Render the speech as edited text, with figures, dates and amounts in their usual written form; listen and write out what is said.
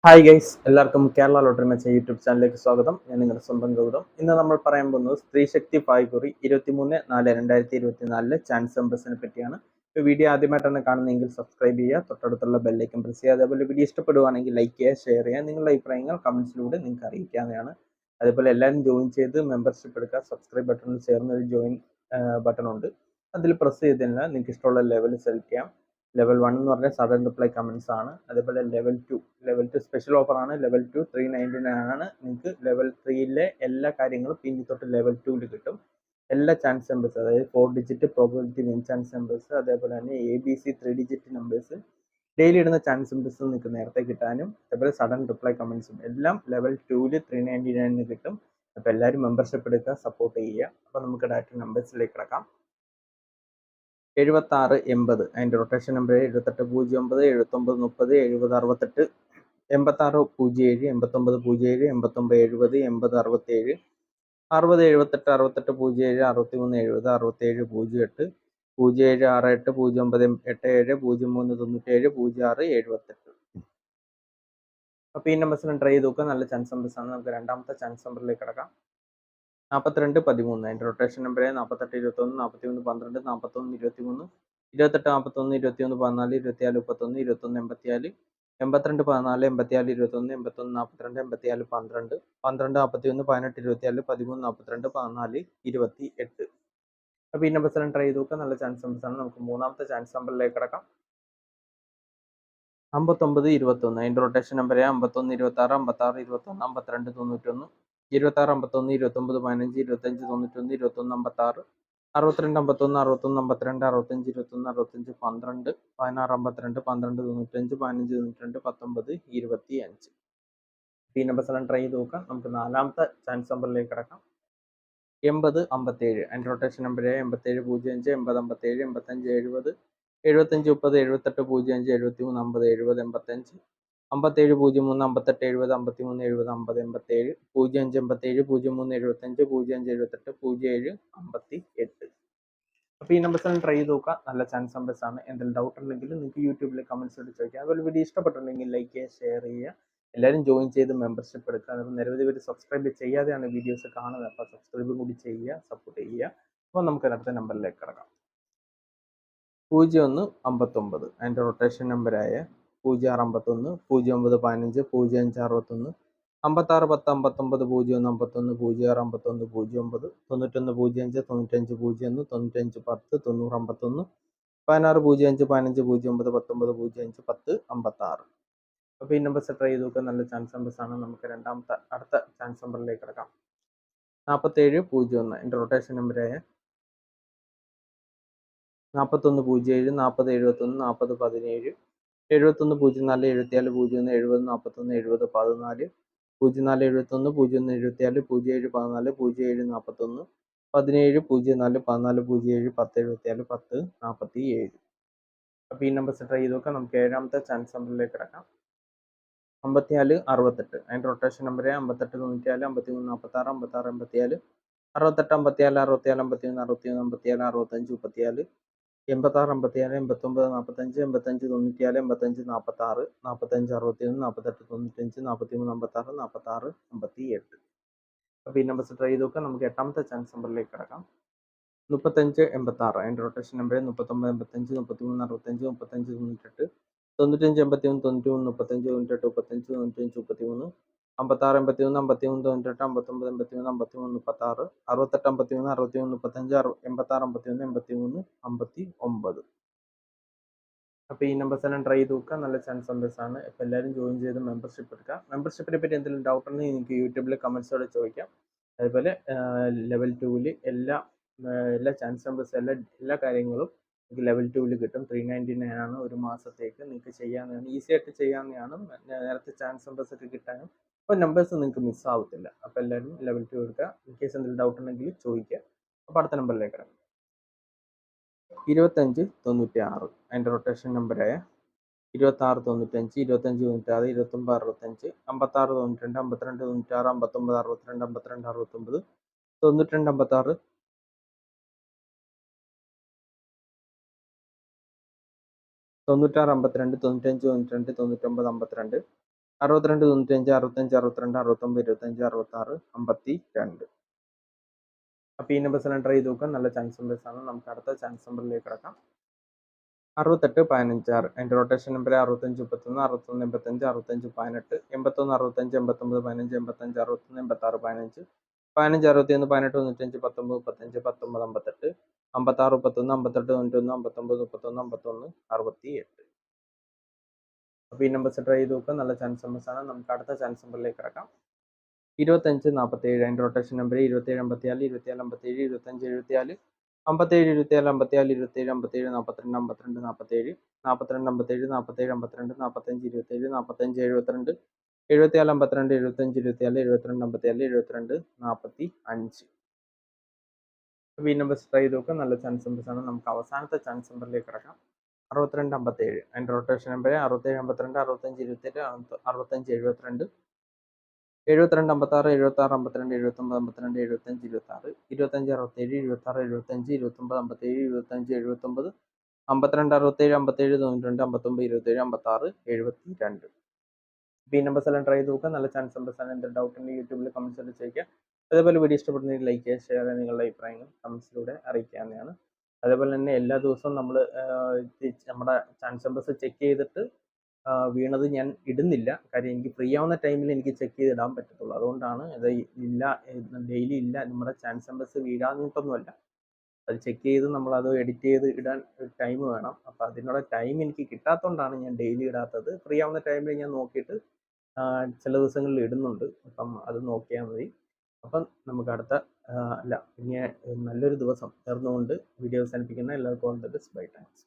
Hi guys, എല്ലാവർക്കും Kerala lottery മെച്ച YouTube ചാനലിലേക്ക് സ്വാഗതം. ഞാൻ നിങ്ങളുടെ സ്വന്തം ഗൗതം. ഇന്ന് നമ്മൾ പറയാൻ പോകുന്നത് സ്ത്രീ ശക്തി പായ്ക്കുറി 23/4/2024 ചാൻസ് നമ്പേഴ്സിനെ പറ്റിയാണ്. വീഡിയോ ആദ്യമായിട്ടാണ് കാണുന്നതെങ്കിൽ സബ്സ്ക്രൈബ് ചെയ്യുക, തൊട്ടടുത്തുള്ള ബെല്ലൈക്കൻ പ്രസ് ചെയ്യുക. അതേപോലെ വീഡിയോ ഇഷ്ടപ്പെടുവാണെങ്കിൽ ലൈക്ക് ചെയ്യുക, ഷെയർ ചെയ്യുക. നിങ്ങളുടെ അഭിപ്രായങ്ങൾ കമന്റ്സിലൂടെ നിങ്ങൾക്ക് അറിയിക്കാവുന്നതാണ്. അതേപോലെ എല്ലാവരും ജോയിൻ ചെയ്ത് മെമ്പർഷിപ്പ് എടുക്കുക. സബ്സ്ക്രൈബ് ബട്ടണിൽ ചേർന്ന് ഒരു ജോയിൻ ബട്ടൺ ഉണ്ട്, അതിൽ പ്രസ് ചെയ്ത് കഴിഞ്ഞാൽ നിങ്ങൾക്ക് ഇഷ്ടമുള്ള ലെവൽ സെലക്ട് ചെയ്യാം. ലെവൽ 1 എന്ന് പറഞ്ഞാൽ സഡൻ റിപ്ലൈ കമന്റ്സ് ആണ്. അതേപോലെ ലെവൽ ടു സ്പെഷ്യൽ ഓഫർ ആണ്. ലെവൽ 2 399 ആണ്. നിങ്ങൾക്ക് ലെവൽ 3യിലെ എല്ലാ കാര്യങ്ങളും പിന്നെ തൊട്ട് ലെവൽ 2ൽ കിട്ടും. എല്ലാ ചാൻസ് നമ്പേഴ്സ്, അതായത് 4 digit probability win chance numbers, അതേപോലെ തന്നെ ABC 3 ഡിജിറ്റ് നമ്പേഴ്സ്, ഡെയിലി ഇടുന്ന ചാൻസ് നമ്പേഴ്സ് നിങ്ങൾക്ക് നേരത്തെ കിട്ടാനും, അതേപോലെ സഡൻ റിപ്ലൈ കമന്റ്സും എല്ലാം ലെവൽ 2ൽ 399 കിട്ടും. അപ്പോൾ എല്ലാവരും മെമ്പർഷിപ്പ് എടുക്കുക, സപ്പോർട്ട് ചെയ്യുക. അപ്പോൾ നമുക്ക് ഡയറക്റ്റ് നമ്പേഴ്സിലേക്ക് കിടക്കാം. 7680 അതിൻ്റെ റൊട്ടേഷൻ നമ്പർ 7809, 7930, 7068, 8607, 8907, 8970, 8067, 6078, 6807, 6370, 6708, 0768, 0987, 0397, 0678. അപ്പോൾ ഈ നമ്പേഴ്സിന് ട്രൈ ചെയ്ത് നോക്കുക. നല്ല ചാൻസ് നമ്പേഴ്സ് ആണ്. നമുക്ക് രണ്ടാമത്തെ ചാൻസ് നമ്പറിലേക്ക് കിടക്കാം. 4213 അതിൻ്റെ റൊട്ടേഷൻ നമ്പർ 4821, 4112, 41 23, 28 41, 21 14, 24 31, 21 84, 82 14, 84 21, 81 42, 84 12, 12 41, 18 24, 13 42, 14 28. അപ്പോൾ ഈ നമ്പേഴ്സെല്ലാം ട്രൈ ചെയ്ത് നോക്കുക. നല്ല ചാൻസ് നമ്പേഴ്സ് ആണ്. നമുക്ക് മൂന്നാമത്തെ ചാൻസ് നമ്പറിലേക്ക് കിടക്കാം. 5921 അതിൻ്റെ റൊട്ടേഷൻ നമ്പർ 51 26, 56 21, 52 91, 26 51, 29 15, 25 91, 21 56, 62 51, 61 52, 65 21, 65 12, 16 52, 12 95, 15 92, 19 25. ഈ നമ്പേഴ്സ് എല്ലാം ട്രൈ ചെയ്ത് നോക്കാം. നമുക്ക് നാലാമത്തെ ചാൻസ് നമ്പറിലേക്ക് കിടക്കാം. 8057 അതിൻ്റെ റൊട്ടേഷൻ നമ്പർ 87 05, 80 57, 85 70, 75 30, 78 05, 73 50, 70 85, 57 03, 58 70, 53 70, 50 87, 05 87, 03 75, 05 78, 07 58. അപ്പോൾ ഈ നമ്പേഴ്സ് എല്ലാം ട്രൈ ചെയ്ത് നോക്കുക. നല്ല ചാൻസ് നമ്പേഴ്സ് ആണ്. എന്തെങ്കിലും ഡൗട്ട് ഉണ്ടെങ്കിൽ നിങ്ങൾക്ക് യൂട്യൂബിൽ കമന്റ്സ് ഇട്ട് ചോദിക്കാം. അതുപോലെ വീഡിയോ ഇഷ്ടപ്പെട്ടിട്ടുണ്ടെങ്കിൽ ലൈക്ക് ചെയ്യുക, ഷെയർ ചെയ്യുക. എല്ലാവരും ജോയിൻ ചെയ്ത് മെമ്പർഷിപ്പ് എടുക്കുക. അതുപോലെ നിരവധി പേര് സബ്സ്ക്രൈബ് ചെയ്യാതെയാണ് വീഡിയോസ് കാണുന്നത്. അപ്പോൾ സബ്സ്ക്രൈബും കൂടി ചെയ്യുക, സപ്പോർട്ട് ചെയ്യുക. അപ്പോൾ നമുക്ക് അടുത്ത നമ്പറിലേക്ക് കിടക്കാം. 0159 അതിൻ്റെ റൊട്ടേഷൻ നമ്പറായ 0651, 09 15, 05 61, 56 10 59, 01 51, 06 51, 09, 91 05, 95 01, 95 10, 90 51, 16 05, 15 09, 19 05, 10 56. അപ്പോൾ ഈ നമ്പേഴ്സ് ട്രൈ ചെയ്ത് നോക്കുക. നല്ല ചാൻസ് നമ്പേഴ്സ് ആണ്. നമുക്ക് അടുത്ത ചാൻസ് നമ്പറിലേക്ക് കിടക്കാം. 4701 അതിൻ്റെ റൊട്ടേഷൻ നമ്പറായ 4107, 40 71, 40 17, 71 04, 74 01, 70 41, 70 14, 04 71, 01 74, 07 14, 07 41, 17 04 14, 07 10 74, 10 47. അപ്പോൾ ഈ നമ്പേഴ്സ് ട്രൈ ചെയ്ത് നോക്കാം. നമുക്ക് ഏഴാമത്തെ ചാൻസ് നമ്പറിലേക്ക് കിടക്കാം. 5468 അതിൻ്റെ റൊട്ടേഷൻ നമ്പർ 58 94, 53 46, 56 84, 68 54, 64 51, 61 57, 65 34, 86 57, 89 45, 85 94, 85 46, 45 61, 48 95, 43 56, 46 58. അപ്പോൾ ഈ നമ്പേഴ്സ് ട്രൈ ചെയ്ത് നോക്കാം. നമുക്ക് എട്ടാമത്തെ ചാൻസ് നമ്പറിലേക്ക് കിടക്കാം. 3586 അതിൻ്റെ റൊട്ടേഷൻ നമ്പർ 39 85, 33 65, 35 98, 95 81, 93 35, 98 35, 95 33, 56 81, 53 98, 59 83, 53 36, 68 51, 61 35, 86 51, 83 59. അപ്പോൾ ഈ നമ്പേഴ്സ് എല്ലാം ട്രൈ ചെയ്ത് നോക്കുക. നല്ല ചാൻസ് നമ്പേഴ്സ് ആണ്. അപ്പോൾ എല്ലാവരും ജോയിൻ ചെയ്ത് മെമ്പർഷിപ്പ് എടുക്കുക. മെമ്പർഷിപ്പിനെ പറ്റി എന്തെങ്കിലും ഡൗട്ട് ഉണ്ടെങ്കിൽ നിങ്ങൾക്ക് യൂട്യൂബിൽ കമൻസോടെ ചോദിക്കാം. അതുപോലെ ലെവൽ 2ൽ എല്ലാ ചാൻസ് നമ്പേഴ്സ് എല്ലാ കാര്യങ്ങളും നിങ്ങൾക്ക് ലെവൽ 2ൽ കിട്ടും. 399 ആണ് ഒരു മാസത്തേക്ക്. നിങ്ങൾക്ക് ചെയ്യാവുന്നതാണ്, ഈസി ആയിട്ട് ചെയ്യാവുന്നതാണ്. നേരത്തെ ചാൻസ് നമ്പേഴ്സ് ഒക്കെ കിട്ടാനും അപ്പോൾ നമ്പേഴ്സ് നിങ്ങൾക്ക് മിസ്സാവത്തില്ല. അപ്പോൾ എല്ലാവരും ലെവൽ 2 എടുക്കുക. ഇൻ കേസ് എന്തെങ്കിലും ഡൗട്ട് ഉണ്ടെങ്കിൽ ചോദിക്കുക. അപ്പോൾ അടുത്ത നമ്പറിലേക്ക് കിടക്കാം. 2596 അതിൻ്റെ റൊട്ടേഷൻ നമ്പറായ 26 95, 25 96, 29 65, 56 92, 52 96, 59 62, 52 69, 92 56, 96 52, 95 92, 99 52, 62 95 65 62 69 25 66 52. അപ്പോൾ ഈ നമ്പേഴ്സ് എല്ലാം ട്രൈ ചെയ്ത് നോക്കാം. നല്ല ചാൻസ് നമ്പേഴ്സാണ്. നമുക്ക് അടുത്ത ചാൻസ് നമ്പറിലേക്ക് കിടക്കാം. 68 15 6. അതിൻ്റെ റൊട്ടേഷൻ നമ്പർ 65 31 61 85 65 18 81 65 89 15 85 61 86 15 15 61 18 95 19 35 19 58 56 31 58 91 59 31 61 68. അപ്പോൾ ഈ നമ്പേഴ്സ് ട്രൈ ചെയ്ത് നോക്കുക. നല്ല ചാൻസ് നമ്പേഴ്സാണ്. നമുക്ക് അടുത്ത ചാൻസ് നമ്പറിലേക്ക് കിടക്കാം. 25 47. അതിൻ്റെ റൊട്ടേഷൻ നമ്പർ 27 54 27 57 25 74 57 27 54 27 57 42 52 47 42 57 47 52 45 27 45 72 74 52 75 24 72 54 72 45. അപ്പോൾ ഈ നമ്പേഴ്സ് ട്രൈ ചെയ്ത് നോക്കുക. നല്ല ചാൻസ് നമ്പേഴ്സാണ്. നമുക്ക് അവസാനത്തെ ചാൻസ് നമ്പറിലേക്ക് കിടക്കാം. 62 57. അതിൻ്റെ റൊട്ടേഷൻ നമ്പർ 67 52 65 27 65 72 72 56 76 52 79 52 75 26 25 67 26 75 26 27 75 79 52 67 92 57 92 72. ഈ നമ്പേഴ്സ് എല്ലാം ട്രൈ ചെയ്ത് നോക്കുക. നല്ല ചാൻസ് നമ്പേഴ്സാണ്. എന്തെങ്കിലും ഡൗട്ട് ഉണ്ടെങ്കിൽ യൂട്യൂബിൽ കമൻസ് എല്ലാം ചോദിക്കുക. അതേപോലെ വീഡിയോ ഇഷ്ടപ്പെടുന്നെങ്കിൽ ലൈക്ക് ചെയ്യുക, ഷെയർ ചെയ്യുക, നിങ്ങളുടെ അഭിപ്രായങ്ങൾ കമൻസിലൂടെ അറിയിക്കാവുന്നതാണ്. അതേപോലെ തന്നെ എല്ലാ ദിവസവും നമ്മൾ നമ്മുടെ ചാൻസ് നമ്പേഴ്സ് ചെക്ക് ചെയ്തിട്ട് വീണത് ഞാൻ ഇടുന്നില്ല. കാര്യം എനിക്ക് ഫ്രീ ആവുന്ന ടൈമിൽ എനിക്ക് ചെക്ക് ചെയ്ത് ഇടാൻ പറ്റത്തുള്ളൂ. അതുകൊണ്ടാണ് ഇത് ഇല്ല, ഡെയിലി ഇല്ല. നമ്മുടെ ചാൻസ് നമ്പേഴ്സ് വീഴാഞ്ഞിട്ടൊന്നുമല്ല. അത് ചെക്ക് ചെയ്ത് നമ്മളത് എഡിറ്റ് ചെയ്ത് ഇടാൻ ടൈം വേണം. അപ്പോൾ അതിനുള്ള ടൈം എനിക്ക് കിട്ടാത്തതുകൊണ്ടാണ് ഞാൻ ഡെയിലി ഇടാത്തത്. ഫ്രീ ആവുന്ന ടൈമിൽ ഞാൻ നോക്കിയിട്ട് ചില ദിവസങ്ങളിൽ ഇടുന്നുണ്ട്. അപ്പം അത് നോക്കിയാൽ മതി. അപ്പം നമുക്ക് അടുത്ത ഇനി നല്ലൊരു ദിവസം നേർന്നുകൊണ്ട് വീഡിയോ അവസാനിപ്പിക്കുന്ന എല്ലാവർക്കും all the best. Bye. Thanks.